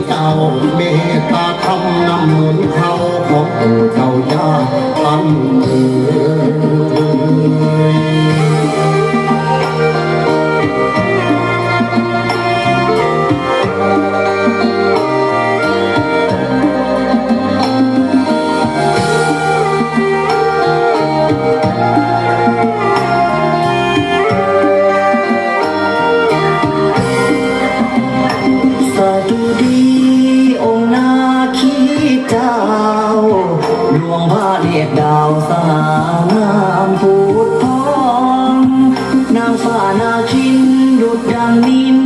เจ้าเมตตาธรรมนำหนุนเขาของปู่เจ้าย่าท่านเอ๋ยดวงพระเนตรดาวสง่างามพุทธทองนางฟ้านาคินดุจดังนิน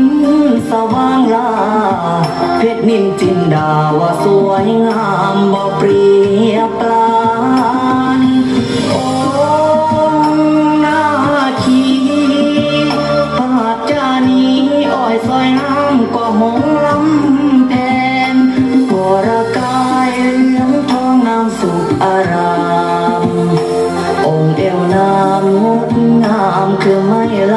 สว่างลาเพชรนินจินดาว่าสวยงามบ่เปรียบปรานองค์นาคีพระจานีอ้อยซอยน้ำก็หงลำแพนวรกายเหลืองทองงามสุขอารามองค์เอวนามงดงามคือไม่ล